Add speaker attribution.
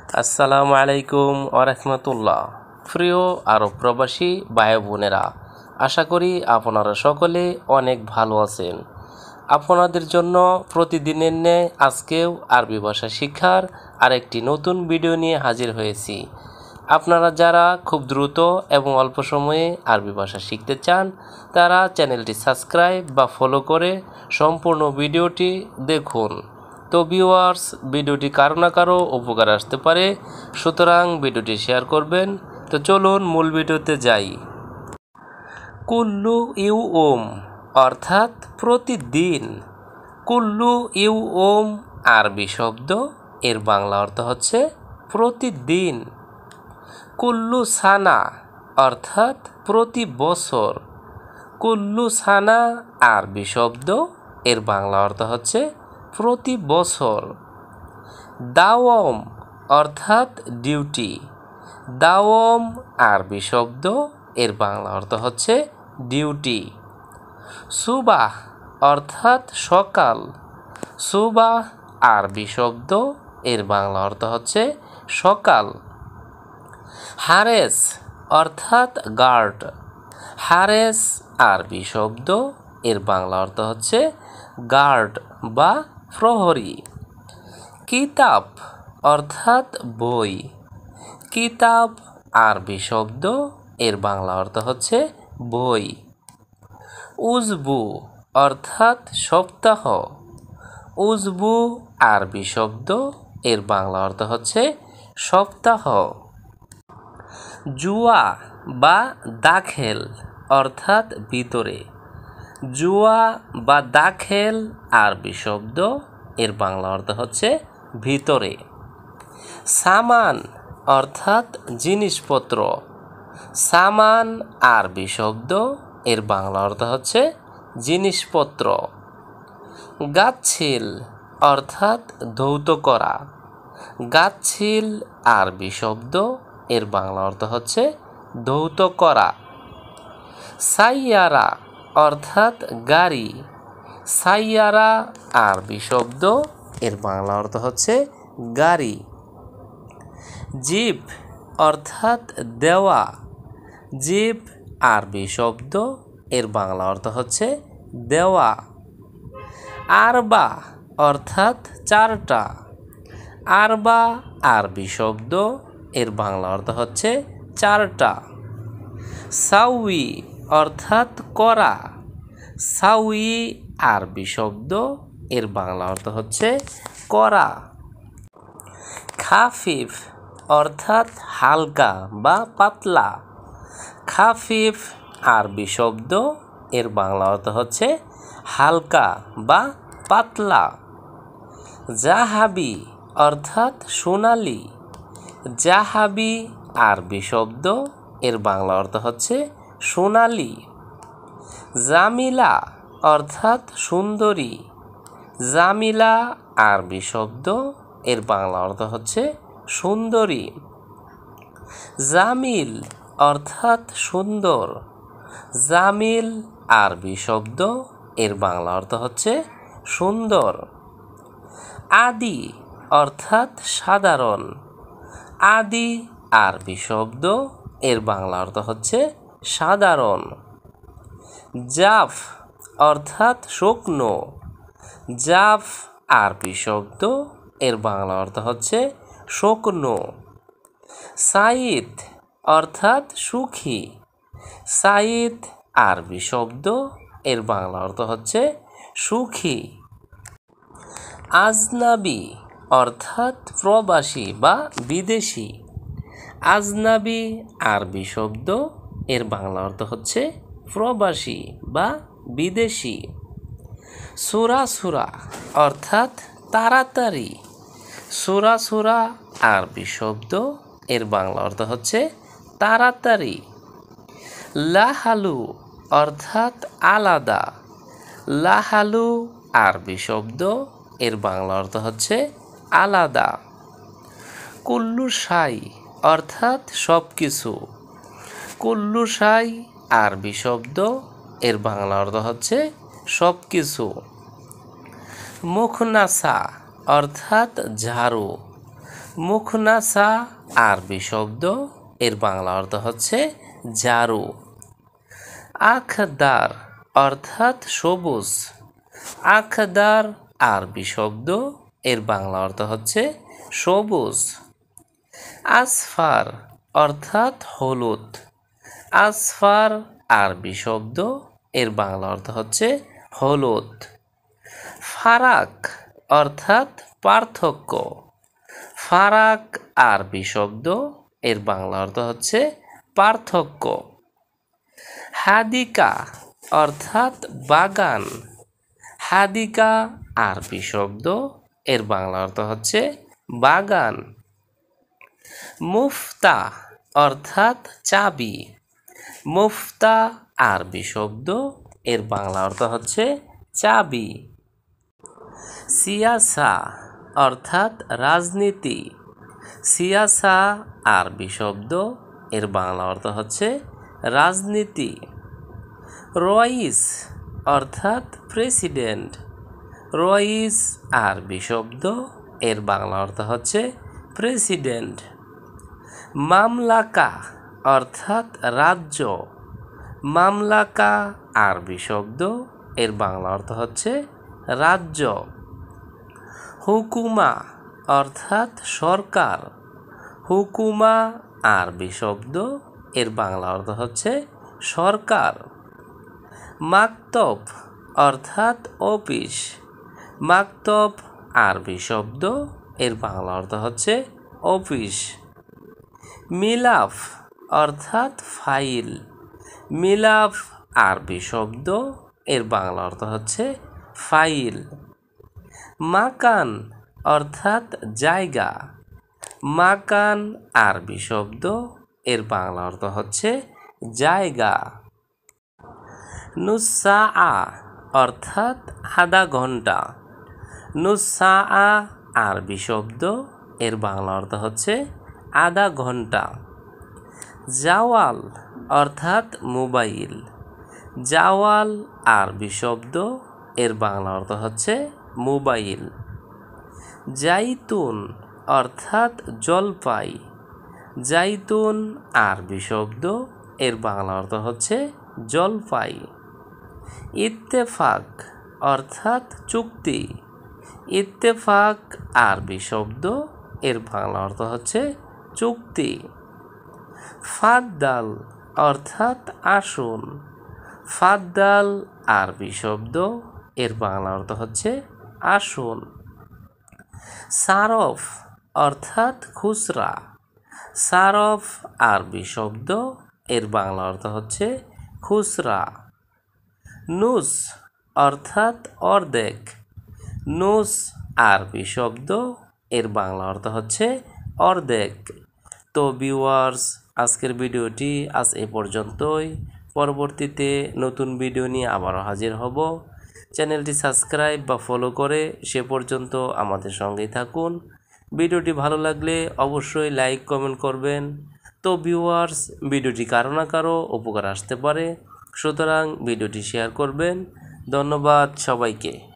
Speaker 1: আসসালামু আলাইকুম ওরহমতুল্লাহ। প্রিয় আরব প্রবাসী ভাই বোনেরা, আশা করি আপনারা সকলে অনেক ভালো আছেন। আপনাদের জন্য প্রতিদিনের ন্যায় আজকেও আরবি ভাষা শিক্ষার আরেকটি নতুন ভিডিও নিয়ে হাজির হয়েছি। আপনারা যারা খুব দ্রুত এবং অল্প সময়ে আরবি ভাষা শিখতে চান, তারা চ্যানেলটি সাবস্ক্রাইব বা ফলো করে সম্পূর্ণ ভিডিওটি দেখুন। তো ভিউয়ার্স, ভিডিওটি কারো না কারো উপকার আসতে পারে, সুতরাং ভিডিওটি শেয়ার করবেন। তো চলুন মূল ভিডিওতে যাই। কুল্লু ইউম অর্থাৎ প্রতিদিন। কুল্লু ইউম আরবি শব্দ, এর বাংলা অর্থ হচ্ছে প্রতিদিন। কুল্লু সানা অর্থাৎ প্রতি বছর। কুল্লু সানা আরবি শব্দ, এর বাংলা অর্থ হচ্ছে প্রতি বছর। দাওম অর্থাৎ ডিউটি। দাওম আরবি শব্দ, এর বাংলা অর্থ হচ্ছে ডিউটি। সুবাহ অর্থাৎ সকাল। সুবাহ আরবি শব্দ, এর বাংলা অর্থ হচ্ছে সকাল। হারেস অর্থাৎ গার্ড। হারেস আরবি শব্দ, এর বাংলা অর্থ হচ্ছে গার্ড বা প্রহরী। কিতাব অর্থাৎ বই। কিতাব আরবি শব্দ, এর বাংলা অর্থ হচ্ছে বই। উজবু অর্থাৎ সপ্তাহ। উজবু আরবি শব্দ, এর বাংলা অর্থ হচ্ছে সপ্তাহ। জুয়া বা দাখেল অর্থাৎ ভিতরে। জুয়া বা দাখেল আরবি শব্দ, এর বাংলা অর্থ হচ্ছে ভিতরে। সামান অর্থাৎ জিনিসপত্র। সামান আরবি শব্দ, এর বাংলা অর্থ হচ্ছে জিনিসপত্র। গাচ্ছিল অর্থাৎ ধৌত করা। গাচ্ছিল আরবি শব্দ, এর বাংলা অর্থ হচ্ছে ধৌত করা। সাইয়ারা অর্থাৎ গাড়ি। সাইয়ারা আরবি শব্দ, এর বাংলা অর্থ হচ্ছে গাড়ি। জিপ অর্থাৎ দেওয়া। জিপ আরবি শব্দ, এর বাংলা অর্থ হচ্ছে দেওয়া। আরবা অর্থাৎ চারটা। আরবা আরবি শব্দ, এর বাংলা অর্থ হচ্ছে চারটা। সাউই অর্থাৎ করা। সাউই আরবি শব্দ, এর বাংলা অর্থ হচ্ছে করা। খাফিফ অর্থাৎ হালকা বা পাতলা। খাফিফ আরবি শব্দ, এর বাংলা অর্থ হচ্ছে হালকা বা পাতলা। জাহাবি অর্থাৎ সোনালি। জাহাবি আরবি শব্দ, এর বাংলা অর্থ হচ্ছে সোনালি। জামিলা অর্থাৎ সুন্দরী। জামিলা আরবি শব্দ, এর বাংলা অর্থ হচ্ছে সুন্দরী। জামিল অর্থাৎ সুন্দর। জামিল আরবি শব্দ, এর বাংলা অর্থ হচ্ছে সুন্দর। আদি অর্থাৎ সাধারণ। আদি আরবি শব্দ, এর বাংলা অর্থ হচ্ছে সাধারণ। জাফ অর্থাৎ শুকনো। জাফ আরবি শব্দ, এর বাংলা অর্থ হচ্ছে শুকনো। সাইদ অর্থাৎ সুখী। সাইদ আরবি শব্দ, এর বাংলা অর্থ হচ্ছে সুখী। আজনাবি অর্থাৎ প্রবাসী বা বিদেশি। আজনাবি আরবি শব্দ, এর বাংলা অর্থ হচ্ছে প্রবাসী বা বিদেশি। সুরাসুরা অর্থাৎ তাড়াতাড়ি। সুরাসুরা আরবি শব্দ, এর বাংলা অর্থ হচ্ছে তাড়াতাড়ি। লাহালু অর্থাৎ আলাদা। লাহালু আরবি শব্দ, এর বাংলা অর্থ হচ্ছে আলাদা। কুল্লু শাই অর্থাৎ সব কিছু। কুল্লু শাই আরবি শব্দ, এর বাংলা অর্থ হচ্ছে সব কিছু। মুখনাসা অর্থাৎ ঝাড়ু। মুখনাসা আরবি শব্দ, এর বাংলা অর্থ হচ্ছে ঝাড়ু। আখদার অর্থাৎ সবুজ। আখদার আরবি শব্দ, এর বাংলা অর্থ হচ্ছে সবুজ। আসফার অর্থাৎ হলুদ। আসফার আরবি শব্দ, এর বাংলা অর্থ হচ্ছে হলুদ। ফারাক অর্থাৎ পার্থক্য। ফারাক আরবি শব্দ, এর বাংলা অর্থ হচ্ছে পার্থক্য। হাদিকা অর্থাৎ বাগান। হাদিকা আরবি শব্দ, এর বাংলা অর্থ হচ্ছে বাগান। মুফতা অর্থাৎ চাবি। মুফতা আরবি শব্দ, এর বাংলা অর্থ হচ্ছে চাবি। সিয়াসা অর্থাৎ রাজনীতি। সিয়াসা আরবি শব্দ, এর বাংলা অর্থ হচ্ছে রাজনীতি। রইস অর্থাৎ প্রেসিডেন্ট। রইস আরবি শব্দ, এর বাংলা অর্থ হচ্ছে প্রেসিডেন্ট। মামলাকা অর্থাৎ রাজ্য। মামলাকা আরবি শব্দ, এর বাংলা অর্থ হচ্ছে রাজ্য। হুকুমা অর্থাৎ সরকার। হুকুমা আরবি শব্দ, এর বাংলা অর্থ হচ্ছে সরকার। মাকতব অর্থাৎ অফিস। মাকতব আরবি শব্দ, এর বাংলা অর্থ হচ্ছে অফিস। মিলাফ অর্থাৎ ফাইল। মিলাফ আরবি শব্দ, এর বাংলা অর্থ হচ্ছে ফাইল। মাকান অর্থাৎ জায়গা। মাকান আরবি শব্দ, এর বাংলা অর্থ হচ্ছে জায়গা। নুসা অর্থাৎ আধা ঘন্টা। নুসা আরবি শব্দ, এর বাংলা অর্থ হচ্ছে আধা ঘন্টা। জাওয়াল অর্থাৎ মোবাইল। জাওয়াল আরবি শব্দ, এর বাংলা অর্থ হচ্ছে মোবাইল। জাইতুন অর্থাৎ জলপাই। জাইতুন আরবি শব্দ, এর বাংলা অর্থ হচ্ছে জলপাই। ইত্তেফাক অর্থাৎ চুক্তি। ইত্তেফাক আরবি শব্দ, এর বাংলা অর্থ হচ্ছে চুক্তি। ফাদ্দাল অর্থাৎ আসুন। ফাদ্দাল আরবি শব্দ, এর বাংলা অর্থ হচ্ছে আসুন। সারফ অর্থাৎ খুচরা। সারফ আরবি শব্দ, এর বাংলা অর্থ হচ্ছে খুচরা। নুস অর্থাৎ অর্ধেক। নুস আরবি শব্দ, এর বাংলা অর্থ হচ্ছে অর্ধেক। তো ভিউয়ার্স, আজকের ভিডিওটি আজ এ পর্যন্তই। পরবর্তীতে নতুন ভিডিও নিয়ে আবারও হাজির হব। চ্যানেলটি সাবস্ক্রাইব বা ফলো করে সে পর্যন্ত আমাদের সঙ্গেই থাকুন। ভিডিওটি ভালো লাগলে অবশ্যই লাইক কমেন্ট করবেন। তো ভিউয়ার্স, ভিডিওটি কারো না কারো উপকার আসতে পারে, সুতরাং ভিডিওটি শেয়ার করবেন। ধন্যবাদ সবাইকে।